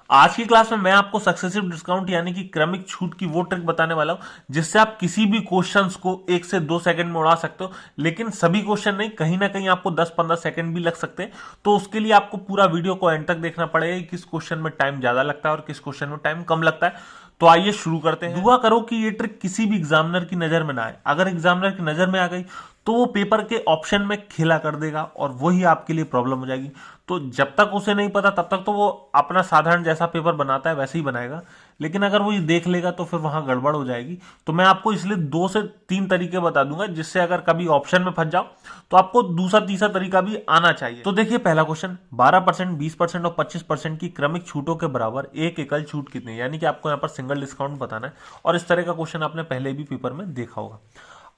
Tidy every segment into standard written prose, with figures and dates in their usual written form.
आज की क्लास में मैं आपको सक्सेसिव डिस्काउंट यानी कि क्रमिक छूट की वो ट्रिक बताने वाला हूं जिससे आप किसी भी क्वेश्चंस को 1 से 2 सेकंड में उड़ा सकते हो। लेकिन सभी क्वेश्चन नहीं, कहीं ना कहीं आपको 10-15 सेकंड भी लग सकते हैं। तो उसके लिए आपको पूरा वीडियो को एंड तक देखना पड़ेगा कि किस क्वेश्चन में टाइम ज्यादा लगता है और किस क्वेश्चन में टाइम कम लगता है। तो आइए शुरू करते हैं। दुआ करो कि ये ट्रिक किसी भी एग्जामिनर की नजर में ना आए। अगर एग्जामिनर की नजर में आ गई तो वो पेपर के ऑप्शन में खेला कर देगा और वही आपके लिए प्रॉब्लम हो जाएगी। तो जब तक उसे नहीं पता तब तक तो वो अपना साधारण जैसा पेपर बनाता है वैसे ही बनाएगा, लेकिन अगर वो ये देख लेगा तो फिर वहां गड़बड़ हो जाएगी। तो मैं आपको इसलिए 2 से 3 तरीके बता दूंगा जिससे अगर कभी ऑप्शन में फंस जाओ तो आपको दूसरा तीसरा तरीका भी आना चाहिए। तो देखिए, पहला क्वेश्चन, 12%, 20% और 25% की क्रमिक छूटों के बराबर एक एकल छूट कितनी, यानी कि आपको यहाँ पर सिंगल डिस्काउंट बताना है। और इस तरह का क्वेश्चन आपने पहले भी पेपर में देखा होगा।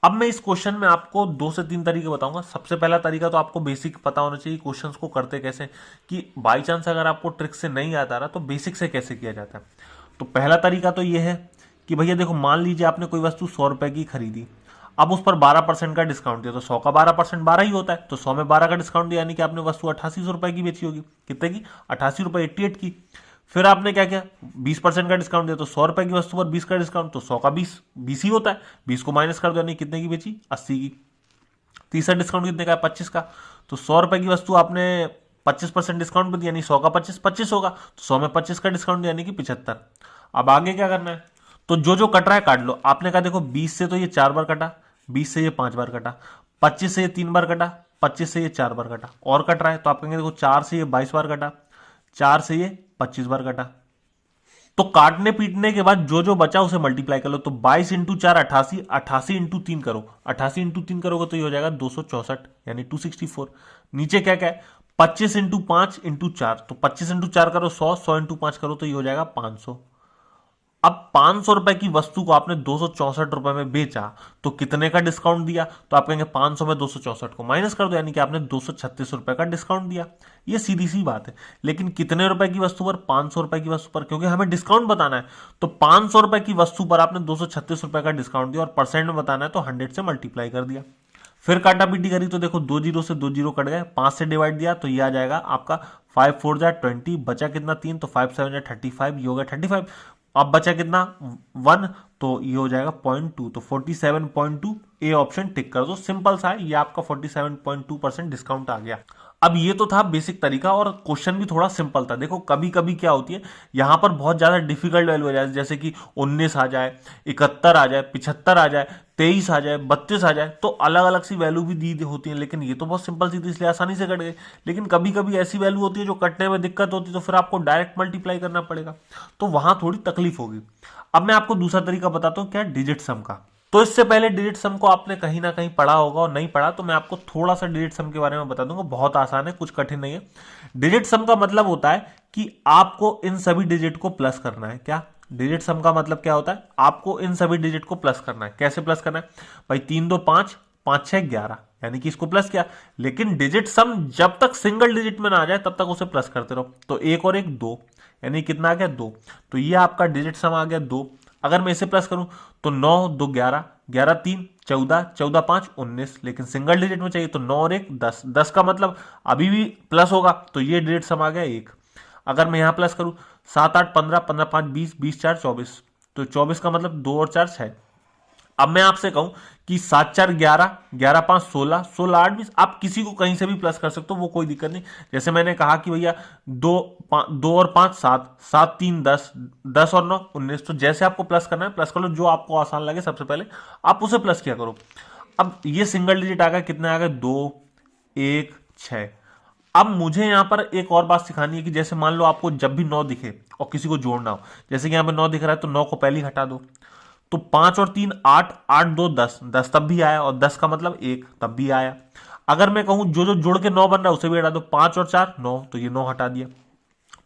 अब मैं इस क्वेश्चन में आपको 2 से 3 तरीके बताऊंगा। सबसे पहला तरीका तो आपको बेसिक पता होना चाहिए क्वेश्चंस को करते कैसे, कि बाई चांस अगर आपको ट्रिक से नहीं आता रहा तो बेसिक से कैसे किया जाता है। तो पहला तरीका तो ये है कि भैया देखो, मान लीजिए आपने कोई वस्तु 100 रुपए की खरीदी, अब उस पर 12% का डिस्काउंट दिया, तो 100 का 12% 12 ही होता है, तो 100 में 12 का डिस्काउंट दिया, यानी कि आपने वस्तु 8800 रुपए की बेची होगी। कितने की? 88 रुपए, 88 की। फिर आपने क्या किया, 20% का डिस्काउंट दिया, तो 100 रुपए की वस्तु पर 20 का डिस्काउंट, तो 100 का 20 20 ही होता है, 20 को माइनस कर दो, यानी कितने की बेची? 80 की। तीसरा डिस्काउंट कितने का है? 25 का। तो 100 रुपए की वस्तु आपने 25% डिस्काउंट पे दी, यानी 100 का 25 25 होगा, तो 100 में 25 का डिस्काउंट यानी कि 75। अब आगे क्या करना है, तो जो जो कट रहा है काट लो। आपने कहा देखो, 20 से तो ये 4 बार कटा, 20 से ये 5 बार कटा, 25 से ये 3 बार कटा, 25 से ये 4 बार कटा, और कट रहा है तो आप कहेंगे देखो 4 से ये 22 बार कटा, 4 से ये 25 बार कटा। तो काटने पीटने के बाद जो जो बचा उसे मल्टीप्लाई कर लो। तो 22 × 4 88, 88 × 3 करो, 88 × 3 करोगे तो ये हो जाएगा 264 यानी 264। नीचे क्या क्या है, 25 × 5 × 4, तो 25 × 4 करो 100, 100 × 5 करो तो ये हो जाएगा 500। अब 500 रुपए की वस्तु को आपने 264 रुपए में बेचा, तो कितने का डिस्काउंट दिया? तो आप कहेंगे 500 में 264 को माइनस कर दो, यानी कि आपने 236 रुपए का डिस्काउंट दिया। ये सीधी सी बात है। लेकिन कितने रुपए की वस्तु पर? 500 रुपए की वस्तु पर, क्योंकि हमें डिस्काउंट बताना है। तो 500 रुपए की वस्तु पर आपने 236 रुपए का डिस्काउंट दिया और परसेंट में बताना है, तो 100 से मल्टीप्लाई कर दिया। फिर काटा पीटी करी तो देखो, 2 जीरो से 2 जीरो कट गए, 5 से डिवाइड दिया तो ये आ जाएगा आपका 5 4 जा 20, बचा कितना 3, तो 5 7 जा 35, ये हो गया 35। अब बचा कितना 1, तो ये हो जाएगा 0.2, तो 47.2 ए ऑप्शन टिक कर दो। सिंपल सा है, ये आपका 47.2% डिस्काउंट आ गया। अब ये तो था बेसिक तरीका और क्वेश्चन भी थोड़ा सिंपल था। देखो कभी कभी क्या होती है, यहां पर बहुत ज्यादा डिफिकल्ट वैल्यू आ जाए, जैसे कि 19 आ जाए, 71 आ जाए, 75 आ जाए, 23 आ जाए, 32 आ जाए, तो अलग अलग सी वैल्यू भी दी होती है। लेकिन ये तो बहुत सिंपल सी थी इसलिए आसानी से कट गई। लेकिन कभी कभी ऐसी वैल्यू होती है जो कटने में दिक्कत होती है, तो फिर आपको डायरेक्ट मल्टीप्लाई करना पड़ेगा, तो वहां थोड़ी तकलीफ होगी। अब मैं आपको दूसरा तरीका बताता हूं, क्या? डिजिट सम का। तो इससे पहले डिजिट सम को आपने कहीं ना कहीं पढ़ा होगा, और नहीं पढ़ा तो मैं आपको थोड़ा सा डिजिट सम के बारे में बता दूंगा। बहुत आसान है, कुछ कठिन नहीं है। डिजिट सम का मतलब होता है कि आपको इन सभी डिजिट को प्लस करना है। क्या? डिजिट सम का मतलब क्या होता है? आपको इन सभी डिजिट को प्लस करना है। कैसे प्लस करना है भाई? 3 2 5, 5 6 11, यानी कि इसको प्लस किया। लेकिन डिजिट सम जब तक सिंगल डिजिट में ना आ जाए तब तक उसे प्लस करते रहो। तो 1 और 1 2, यानी कितना आ गया 2। तो ये आपका डिजिट सम आ गया 2। अगर मैं इसे प्लस करूं तो 9 2 11, 11 3 14, 14 5 19, लेकिन सिंगल डिजिट में चाहिए तो 9 और 1 10, 10 का मतलब अभी भी प्लस होगा, तो ये डिजिट सम आ गया 1। अगर मैं यहां प्लस करूं 7 8 15, 15 5 20, 20 4 24, तो 24 का मतलब 2 और 4 6। अब मैं आपसे कहूं कि 7 4 11, 11 5 16, 16 8 20, आप किसी को कहीं से भी प्लस कर सकते हो, वो कोई दिक्कत नहीं। जैसे मैंने कहा कि भैया 2 2 और 5 7, 7 3 10, 10 और 9 19, तो जैसे आपको प्लस करना है प्लस कर लो, जो आपको आसान लगे सबसे पहले आप उसे प्लस किया करो। अब ये सिंगल डिजिट आ गया, कितने आ गए? 2 1 6। अब मुझे यहां पर एक और बात सिखानी है कि जैसे मान लो आपको जब भी 9 दिखे और किसी को जोड़ना हो, जैसे कि यहां पे 9 दिख रहा है तो 9 को पहले ही हटा दो। तो 5 और 3 8, 8 2 10, 10 तब भी आया, और 10 का मतलब 1 तब भी आया। अगर मैं कहूं जो जो जुड़ के 9 बन रहा है उसे भी हटा दो, 5 और 4 9, तो ये 9 हटा दिया।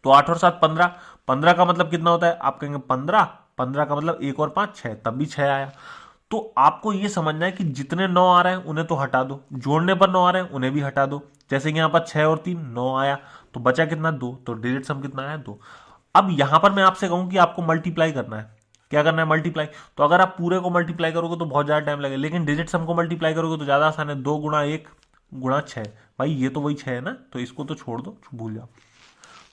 तो 8 और 7 15, 15 का मतलब कितना होता है? आप कहेंगे 15, 15 का मतलब 1 और 5 6, तब भी 6 आया। तो आपको ये समझना है कि जितने 9 आ रहे हैं उन्हें तो हटा दो, जोड़ने पर 9 आ रहे हैं उन्हें भी हटा दो। जैसे कि यहां पर 6 और 3 9 आया, तो बचा कितना? 2, तो डिजिट सम कितना आया? 2। अब यहां पर मैं आपसे कहूं कि आपको मल्टीप्लाई करना है। क्या करना है? मल्टीप्लाई। तो अगर आप पूरे को मल्टीप्लाई करोगे तो बहुत ज्यादा टाइम लगेगा, लेकिन डिजिट सम को मल्टीप्लाई करोगे तो ज्यादा आसान है। 2 गुणा 1 गुणा 6, भाई ये तो वही 6 है ना, तो इसको तो छोड़ दो, भूल जाओ।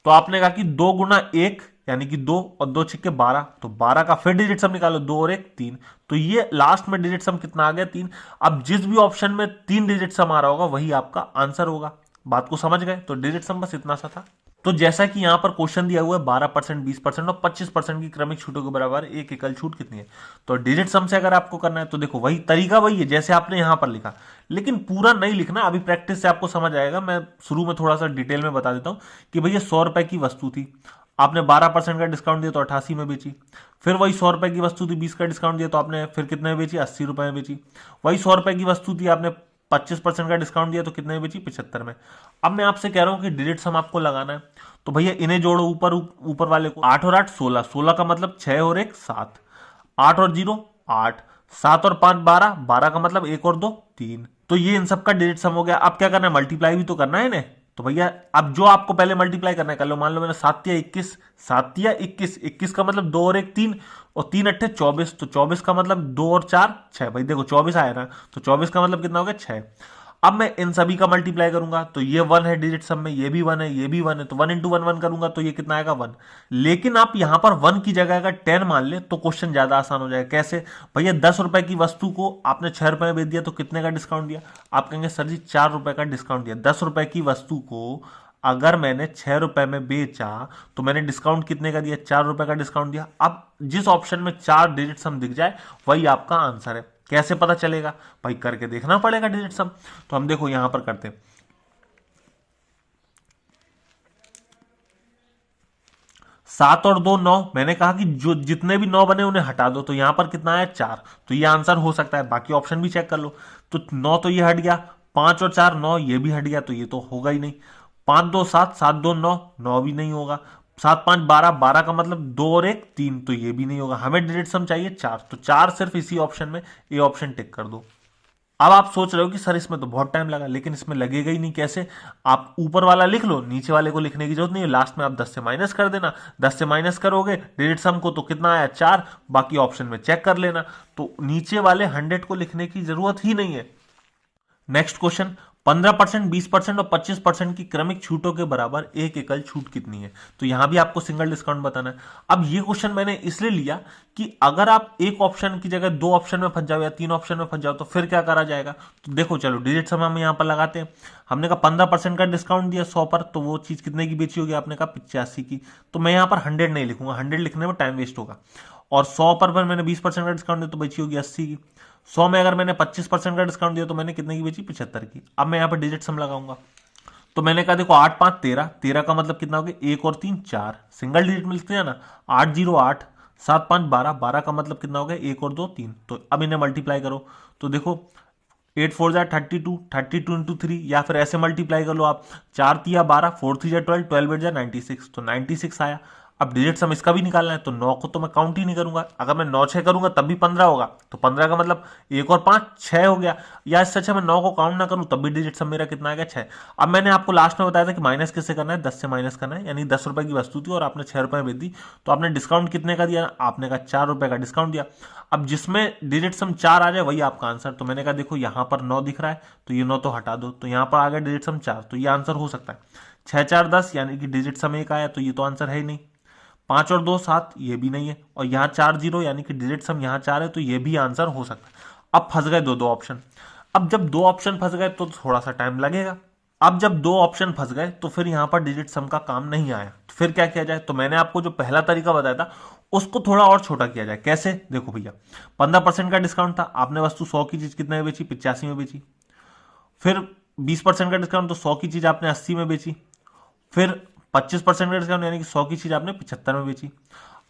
तो आपने कहा कि 2 गुणा 1 यानी कि 2 और 2 छिक्के 12, तो 12 का फिर डिजिट सम निकालो, 2 और 1 3, तो ये लास्ट में डिजिट सम कितना आ गया 3। अब जिस भी ऑप्शन में 3 डिजिट सम आ रहा होगा वही आपका आंसर होगा। बात को समझ गए? तो डिजिट सम बस इतना सा था। तो जैसा कि यहां पर क्वेश्चन दिया हुआ है 12%, 20% और 25% की क्रमिक छूटों के बराबर एक एकल छूट कितनी है, तो डिजिट सम से अगर आपको करना है तो देखो वही तरीका वही है जैसे आपने यहां पर लिखा, लेकिन पूरा नहीं लिखना, अभी प्रैक्टिस से आपको समझ आएगा। मैं शुरू में थोड़ा सा डिटेल में बता देता हूं कि भैया 100 रुपए की वस्तु थी, आपने 12% का डिस्काउंट दिया तो 88 में बेची। फिर वही 100 रुपए की वस्तु थी, 20 का डिस्काउंट दिया तो आपने फिर कितने में बेची, 80 रुपए में बेची। वही 100 रुपए की वस्तु थी, आपने 25% का डिस्काउंट दिया तो कितने में बेची, 75 में। अब मैं आपसे कह रहा हूं कि डिजिट सम आपको लगाना है, तो भैया इन्हें जोड़ो, ऊपर ऊपर वाले को, 8 और 8 16, 16 का मतलब 6 और 1 7, 8 और 0 8, 7 और 5 12, 12 का मतलब 1 और 2 3, तो ये इन सब का डिजिट सम हो गया। अब क्या करना है, मल्टीप्लाई भी तो करना है इन्हें, तो भैया अब जो आपको पहले मल्टीप्लाई करना है कर लो। मान लो मैंने 7 या 21, 7 या 21, 21 का मतलब 2 और 1 3, और 3 अट्ठे 24, तो 24 का मतलब 2 और 4 6, भाई देखो 24 आया ना, तो 24 का मतलब कितना हो गया 6। अब मैं इन सभी का मल्टीप्लाई करूंगा तो ये 1 है डिजिट सम में, ये भी 1 है, ये भी 1 है, तो 1 इंटू 1 1 करूंगा तो ये कितना आएगा 1। लेकिन आप यहां पर 1 की जगह अगर 10 मान ले तो क्वेश्चन ज्यादा आसान हो जाएगा। कैसे? भैया 10 रुपए की वस्तु को आपने 6 रुपए में बेच दिया तो कितने का डिस्काउंट दिया, आप कहेंगे सर जी 4 रुपए का डिस्काउंट दिया। 10 रुपए की वस्तु को अगर मैंने 6 रुपए में बेचा तो मैंने डिस्काउंट कितने का दिया, 4 रुपए का डिस्काउंट दिया। अब जिस ऑप्शन में 4 डिजिट सम दिख जाए वही आपका आंसर है। कैसे पता चलेगा भाई, करके देखना पड़ेगा डिजिट सम। तो हम देखो यहां पर करते हैं, 7 और 2 9, मैंने कहा कि जो जितने भी 9 बने उन्हें हटा दो, तो यहां पर कितना आया 4, तो ये आंसर हो सकता है। बाकी ऑप्शन भी चेक कर लो, तो 9 तो ये हट गया, 5 और 4 9, ये भी हट गया, तो ये तो होगा ही नहीं। 5 2 7, 7 2 9, 9 भी नहीं होगा। 7 5 12, 12 का मतलब 2 और 1 3, तो ये भी नहीं होगा। हमें डिजिट सम चाहिए 4, तो 4 सिर्फ इसी ऑप्शन में, ये ऑप्शन टिक कर दो। अब आप सोच रहे हो कि सर इसमें तो बहुत टाइम लगा, लेकिन इसमें लगेगा ही नहीं। कैसे? आप ऊपर वाला लिख लो, नीचे वाले को लिखने की जरूरत नहीं है, लास्ट में आप 10 से माइनस कर देना। 10 से माइनस करोगे डिजिट सम को तो कितना आया 4, बाकी ऑप्शन में चेक कर लेना, तो नीचे वाले 100 को लिखने की जरूरत ही नहीं है। नेक्स्ट क्वेश्चन, 15%, 20% और 25% की क्रमिक छूटों के बराबर एक एकल छूट कितनी है, तो यहां भी आपको सिंगल डिस्काउंट बताना है। अब ये क्वेश्चन मैंने इसलिए लिया कि अगर आप एक ऑप्शन की जगह 2 ऑप्शन में फंस जाओ या 3 ऑप्शन में फंस जाओ तो फिर क्या करा जाएगा। तो देखो चलो डिजिट सम हम यहां पर लगाते हैं। हमने कहा 15% का डिस्काउंट दिया 100 पर, तो वो चीज कितने की बेची होगी, आपने कहा 85 की, तो मैं यहां पर 100 नहीं लिखूंगा, 100 लिखने में टाइम वेस्ट होगा। और 100 पर मैंने 20% का डिस्काउंट दिया तो बेची होगी 80 की। 100 में अगर मैंने 25% का डिस्काउंट दिया तो मैंने कितने की बेची, 75 की। अब मैं यहाँ पर डिजिट सम लगाऊंगा, तो मैंने कहा देखो 8 5 13, 13 का मतलब कितना हो गया 1 और 3 4, सिंगल डिजिट मिलते हैं ना, 8 0 8, 7 5 12, 12 का मतलब कितना हो गया 1 और 2 3। तो अब इन्हें मल्टीप्लाई करो, तो देखो 8 4 जा 32, 32 इंटू 3, या फिर ऐसे मल्टीप्लाई कर लो आप, 4 3 12, 4 3 जा 12, 12 8 जा 96, तो 96 आया। अब डिजिट सम इसका भी निकालना है, तो 9 को तो मैं काउंट ही नहीं करूंगा, अगर मैं 9 6 करूंगा तब भी 15 होगा, तो 15 का मतलब 1 और 5 6 हो गया, या इससे अच्छा मैं 9 को काउंट ना करूं तब भी डिजिट सम मेरा कितना आएगा 6। अब मैंने आपको लास्ट में बताया था कि माइनस किससे करना है, 10 से माइनस करना है, यानी 10 रुपए की वस्तु थी और आपने 6 रुपए में बेच दी, तो आपने डिस्काउंट कितने का दिया, आपने कहा 4 रुपए का डिस्काउंट दिया। अब जिसमें डिजिट सम 4 आ जाए वही आपका आंसर, तो मैंने कहा देखो यहां पर 9 दिख रहा है तो ये 9 तो हटा दो, तो यहां पर आ गया डिजिट सम 4, तो ये आंसर हो सकता है। 6 4 10, यानी कि डिजिट सम 1 आया, तो ये तो आंसर है ही नहीं। 5 और 2 7, ये भी नहीं है, और यहाँ 4 0, यानी कि डिजिट सम यहाँ 4 है, तो ये भी आंसर हो सकता है। अब फंस गए दो ऑप्शन। अब जब 2 ऑप्शन फंस गए तो थोड़ा सा टाइम लगेगा। अब जब 2 ऑप्शन फंस गए तो फिर यहां पर डिजिट सम का काम नहीं आया, तो फिर क्या किया जाए, तो मैंने आपको जो पहला तरीका बताया था उसको थोड़ा और छोटा किया जाए। कैसे? देखो भैया 15% का डिस्काउंट था, आपने वस्तु 100 की चीज कितने में बेची, 85 में बेची। फिर 20% का डिस्काउंट, तो 100 की चीज आपने 80 में बेची। फिर 25% का डिस्काउंट, यानी कि 100 की चीज आपने 75 में बेची।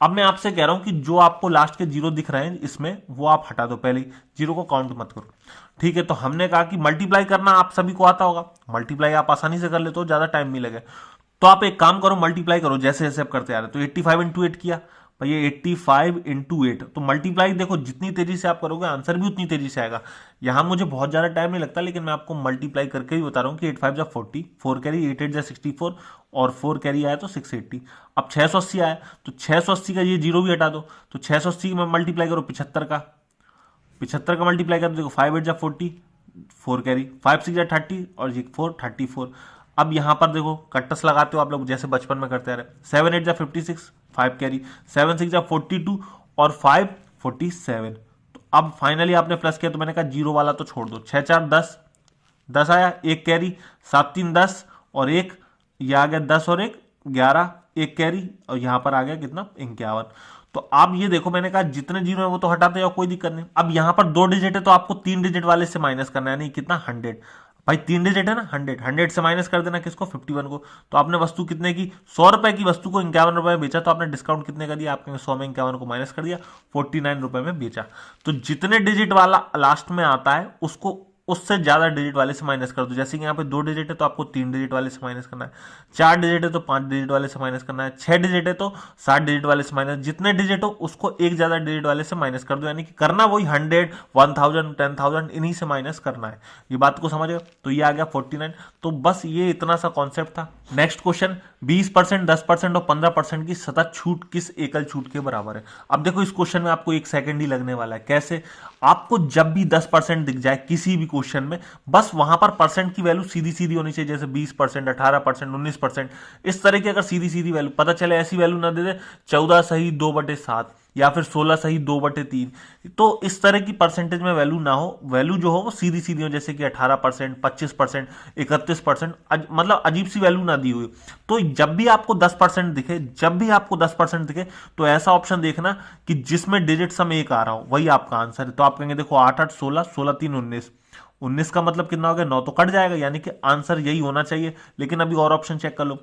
अब मैं आपसे कह रहा हूं कि जो आपको लास्ट के जीरो दिख रहे हैं इसमें, वो आप हटा दो, पहले जीरो को काउंट मत करो। ठीक है, तो हमने कहा कि मल्टीप्लाई करना आप सभी को आता होगा, मल्टीप्लाई आप आसानी से कर लेते हो, ज्यादा टाइम नहीं लगे। तो आप एक काम करो, मल्टीप्लाई करो जैसे जैसे आप करते आ रहे। तो 85 इंटू 8 किया, भैया 85 इंटू 8, तो मल्टीप्लाई देखो जितनी तेजी से आप करोगे आंसर भी उतनी तेजी से आएगा। यहां मुझे बहुत ज्यादा टाइम नहीं लगता, लेकिन मैं आपको मल्टीप्लाई करके ही बता रहा हूं कि 8 5 जा 40, 4 कैरी, 8 8 जा 64, और 4 कैरी आया तो 680। अब 680 आया, तो 680 का ये जीरो भी हटा दो, तो 680 में मल्टीप्लाई करो 75 का, 75 का मल्टीप्लाई कर दो, देखो 5 8 जा 40, 4 कैरी, 5 6 जा 30, और ये 4 34। अब यहां पर देखो कट्टस लगाते हो आप लोग जैसे बचपन में करते आ रहे, 7 8 जा 56, 5 कैरी, 7 6 जा 42 और 5 47। तो अब फाइनली आपने प्लस किया तो मैंने कहा जीरो वाला तो छोड़ दो, 6 4 10, 10 आया, एक कैरी, 7 3 10 और एक, ये आ गया 10 और एक 11, एक कैरी और यहां पर आ गया कितना 51। तो आप ये देखो मैंने कहा जितने जीरो है वो तो हटाते जाओ, कोई दिक्कत नहीं। अब यहां पर 2 डिजिट है तो आपको 3 डिजिट वाले से माइनस करना है, नहीं कितना 100। भाई 3 डिजिट है ना, 100 से माइनस कर देना किसको 51 को। तो आपने वस्तु कितने की 100 रुपए की वस्तु को 51 रुपए में बेचा, तो आपने डिस्काउंट कितने का दिया, आपके 100 में 51 को माइनस कर दिया, 49 रुपए में बेचा। तो जितने डिजिट वाला लास्ट में आता है उसको उससे ज्यादा डिजिट वाले से माइनस कर दो। जैसे कि यहाँ पे 2 डिजिट है तो आपको 3 डिजिट वाले से माइनस करना है, 4 डिजिट है तो 5 डिजिट वाले से माइनस करना है, 6 डिजिट है तो 7 डिजिट वाले से माइनस, जितने डिजिट हो उसको एक ज्यादा डिजिट वाले से माइनस कर दो। यानी कि करना वही 100 1000 10,000 इन्हीं से माइनस करना है। ये बात को समझ गए। तो ये आ गया 49। तो बस ये इतना सा कॉन्सेप्ट था। नेक्स्ट क्वेश्चन, 20%, 10% और 15% की सतत छूट किस एकल छूट के बराबर है। अब देखो इस क्वेश्चन में आपको 1 सेकंड ही लगने वाला है। कैसे, आपको जब भी 10% दिख जाए किसी भी क्वेश्चन में, बस वहां पर परसेंट की वैल्यू सीधी सीधी होनी चाहिए, जैसे 20%, 18%, 19%, इस तरह की अगर सीधी सीधी वैल्यू पता चले, ऐसी वैल्यू ना दे दे 14 सही 2/7 या फिर 16 सही 2/3। तो इस तरह की परसेंटेज में वैल्यू ना हो, वैल्यू जो हो वो सीधी सीधी हो, जैसे कि 18%, 25%, 31%, मतलब अजीब सी वैल्यू ना दी हुई। तो जब भी आपको 10% दिखे, जब भी आपको 10% दिखे तो ऐसा ऑप्शन देखना कि जिसमें डिजिट सम एक आ रहा हो, वही आपका आंसर है। तो आप कहेंगे देखो 8 8 16, 16 3 19, 19 का मतलब कितना हो गया 9, तो कट जाएगा, यानी कि आंसर यही होना चाहिए। लेकिन अभी और ऑप्शन चेक कर लो,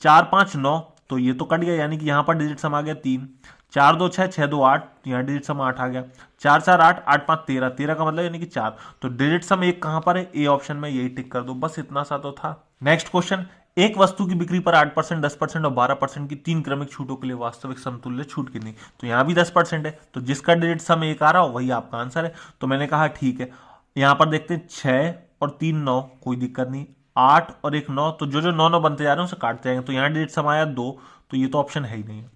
4 5 9, तो ये तो कट गया, यानी कि यहां पर डिजिट सम आ गया 3, 4 2 6, 6 2 8, यहाँ डिजिट सम 8 आ गया, 4 4 8, 8 5 13, 13 का मतलब यानी कि 4। तो डिजिट सम एक कहां पर है, ए ऑप्शन में, यही टिक कर दो। बस इतना सा तो था। नेक्स्ट क्वेश्चन, एक वस्तु की बिक्री पर 8%, 10% और 12% की 3 क्रमिक छूटों के लिए वास्तविक समतुल्य छूट कितनी। तो यहां भी 10% है, तो जिसका डिजिट सम एक आ रहा हो वही आपका आंसर है। तो मैंने कहा ठीक है। यहां पर देखते हैं 6 और 3 9, कोई दिक्कत नहीं, 8 और 1 9, तो जो जो 9 9 बनते जा रहे हैं उसे काटते जाएंगे। तो यहाँ डिजिट सम आया 2, तो ये तो ऑप्शन है ही नहीं है।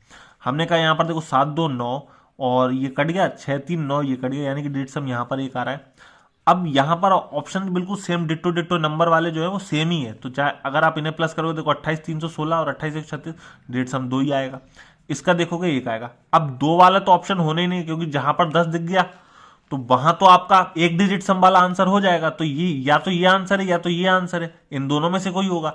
हमने कहा यहाँ पर देखो 7 2 9 और ये कट गया, 6 3 9 ये कट गया, यानी कि डिजिट सम यहाँ पर एक आ रहा है। अब यहाँ पर ऑप्शन बिल्कुल सेम डिट्टो डिट्टो नंबर वाले जो है वो सेम ही है। तो चाहे अगर आप इन्हें प्लस करोगे, देखो 28 316 और 28 136, डिजिट सम 2 ही आएगा। इसका देखोगे 1 आएगा। अब 2 वाला तो ऑप्शन होने ही नहीं, क्योंकि जहां पर 10 दिख गया तो वहां तो आपका एक डिजिट सम वाला आंसर हो जाएगा। तो ये या तो ये आंसर है या तो ये आंसर है, इन दोनों में से कोई होगा।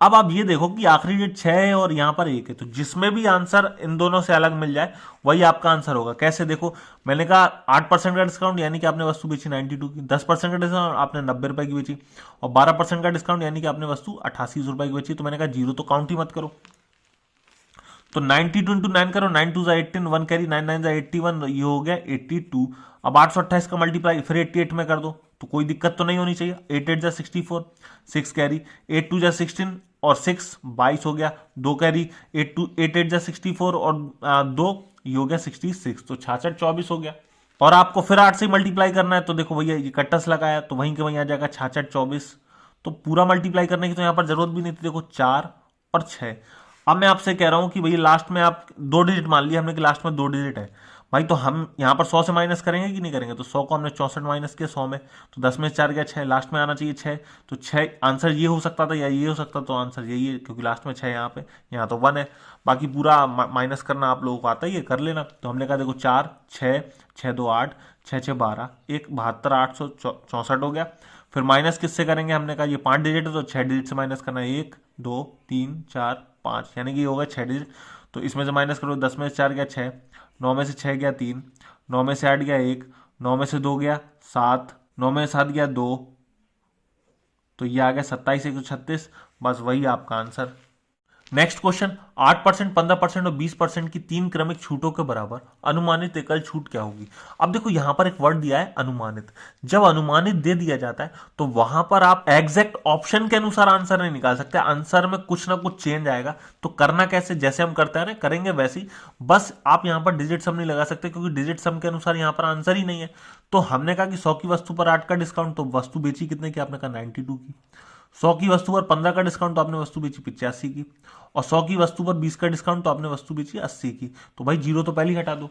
अब आप ये देखो कि आखिरी डिजिट 6 है और यहां पर 1 है, तो जिसमें भी आंसर इन दोनों से अलग मिल जाए वही आपका आंसर होगा। कैसे देखो, मैंने कहा 8% का डिस्काउंट यानी कि आपने वस्तु बेची 92 की, 10% का डिस्काउंट आपने 90 रुपए की बेची, और 12% का डिस्काउंट यानी कि आपने वस्तु 88 रुपए की बेची। तो मैंने कहा जीरो तो काउंट ही मत करो। तो 92 इंटू 9 करो, 9 2 18, 1 कैरी, 9 9 81, ये हो गया 82। अब 828 का मल्टीप्लाई फिर 88 में कर दो, तो कोई दिक्कत तो नहीं होनी चाहिए। 8 8 जा 64, 6 कैरी, 8 2 जा 16 और 6 22 हो गया, 2 कैरी, 8 8 जा 64 और 2, ये हो गया 66, तो 66 24 हो गया। और आपको फिर 8 से मल्टीप्लाई करना है, तो देखो भैया ये कट्टस लगाया तो वहीं के वहीं आ जाएगा 66 24। तो पूरा मल्टीप्लाई करने की तो यहाँ पर जरूरत भी नहीं थी, देखो 4 और 6। अब मैं आपसे कह रहा हूं कि भैया लास्ट में आप 2 डिजिट मान लिया हमने कि लास्ट में 2 डिजिट है भाई, तो हम यहां पर 100 से माइनस करेंगे कि नहीं करेंगे। तो 100 को हमने 64 माइनस किया 100 में, तो 10 में 4 गया 6, लास्ट में आना चाहिए 6। तो 6 आंसर ये हो सकता था या ये हो सकता, तो आंसर यही है, क्योंकि लास्ट में 6 यहाँ पे, यहाँ तो 1 है। बाकी पूरा माइनस करना आप लोगों को आता ही है, कर लेना। तो हमने कहा देखो 4 6 6 2 8, 6 6 12, 1 72 864 हो गया। फिर माइनस किससे करेंगे, हमने कहा ये 5 डिजिट है तो 6 डिजिट से माइनस करना है, 1 2 3 4 5, यानी कि ये होगा 6 डिजिट। तो इसमें से माइनस करो, 10 में से 4 गया 6, 9 में से 6 गया 3, 9 में से 8 गया 1, 9 में से 2 गया 7, 9 में से 7 गया 2, तो ये आ गया 27 136। बस वही आपका आंसर। नेक्स्ट क्वेश्चन, 8%, 15% और 20% की 3 क्रमिक छूटों के बराबर अनुमानित एकल छूट क्या होगी। अब देखो यहां पर एक वर्ड दिया है अनुमानित। जब अनुमानित दे दिया जाता है तो वहां पर आप एग्जैक्ट ऑप्शन के अनुसार आंसर नहीं निकाल सकते, आंसर में कुछ ना कुछ चेंज आएगा। तो करना कैसे, जैसे हम करते हैं करेंगे वैसे ही, बस आप यहां पर डिजिट सम नहीं लगा सकते, क्योंकि डिजिट सम के अनुसार यहां पर आंसर ही नहीं है। तो हमने कहा कि 100 की वस्तु पर 8 का डिस्काउंट, तो वस्तु बेची कितने की, आपने कहा 92 की। 100 की वस्तु पर 15 का डिस्काउंट, तो आपने वस्तु बेची 85 की। और 100 की वस्तु पर 20 का डिस्काउंट, तो आपने वस्तु बेची 80 की। तो भाई जीरो तो पहले ही हटा दो।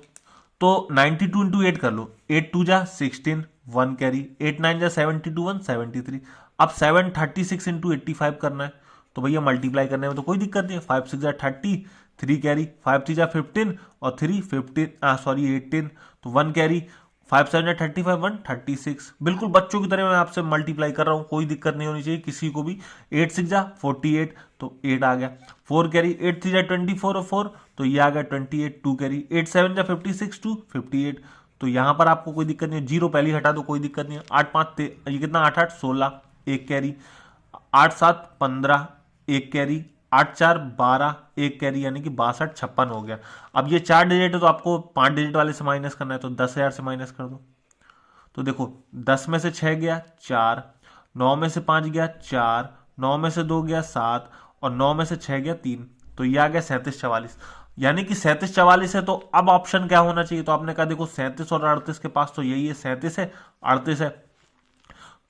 तो 92 इंटू 8 कर लो, 8 2 जा 16, 1 कैरी, 8 9 जा 72 1 73। अब 736 इंटू 85 करना है, तो भैया मल्टीप्लाई करने में तो कोई दिक्कत नहीं है, 5 6 जा 30, 3 कैरी, 5 3 जा 15 और 3 15 सॉरी 18, तो 1 कैरी, 5 7 जा 35 1 36। बिल्कुल बच्चों की तरह मैं आपसे मल्टीप्लाई कर रहा हूं, कोई दिक्कत नहीं होनी चाहिए किसी को भी। 8 6 जा 48, तो 8 आ गया। 4 कैरी, 8 3 जा 24 और 4, तो ये आ गया 28। 2 कैरी, 8 7 जा 56 2 58, तो यहां पर आपको कोई दिक्कत नहीं है, जीरो पहले हटा दो कोई दिक्कत नहीं है। 8 5 ये कितना, 8 8 16, 1 कैरी। 8 7 15, 1 कैरी। 8 4 12, 1 कैरी, यानी कि 62 56 हो गया। अब ये 4 डिजिट है तो आपको 5 डिजिट वाले से माइनस करना है, तो 10,000 से माइनस कर दो। तो देखो 10 में से 6 गया 4, 9 में से 5 गया 4, 9 में से 2 गया 7 और 9 में से 6 गया 3, तो ये आ गया 37 44। यानी कि 37 44 है, तो अब ऑप्शन क्या होना चाहिए, तो आपने कहा देखो 37 और 38 के पास तो यही है, 37 है 38 है,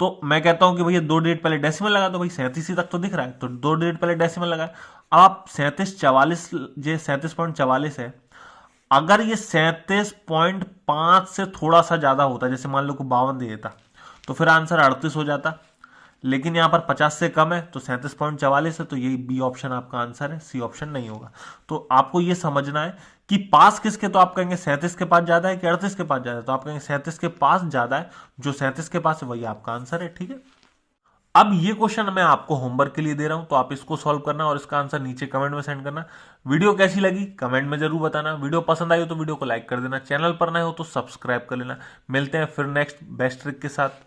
तो मैं कहता हूं कि भैया 2 डिजिट पहले डेसिमल लगा दो। भाई 37 तक तो दिख रहा है, तो 2 डिजिट पहले डेसिमल लगाए। अब आप 37 44, ये 37.44 है, अगर ये 37.5 से थोड़ा सा ज्यादा होता, जैसे मान लो को 52 दे देता, तो फिर आंसर 38 हो जाता। लेकिन यहां पर 50 से कम है, तो 37.44 है, तो ये बी ऑप्शन आपका आंसर है, सी ऑप्शन नहीं होगा। तो आपको ये समझना है कि पास किसके, तो आप कहेंगे 37 के पास ज्यादा है कि 38 के पास ज्यादा है, तो आप कहेंगे 37 के पास ज्यादा है, जो 37 के पास है वही आपका आंसर है। ठीक है, अब ये क्वेश्चन मैं आपको होमवर्क के लिए दे रहा हूं, तो आप इसको सॉल्व करना और इसका आंसर नीचे कमेंट में सेंड करना। वीडियो कैसी लगी कमेंट में जरूर बताना। वीडियो पसंद आई हो तो वीडियो को लाइक कर देना, चैनल पर नए हो तो सब्सक्राइब कर लेना। मिलते हैं फिर नेक्स्ट बेस्ट ट्रिक के साथ।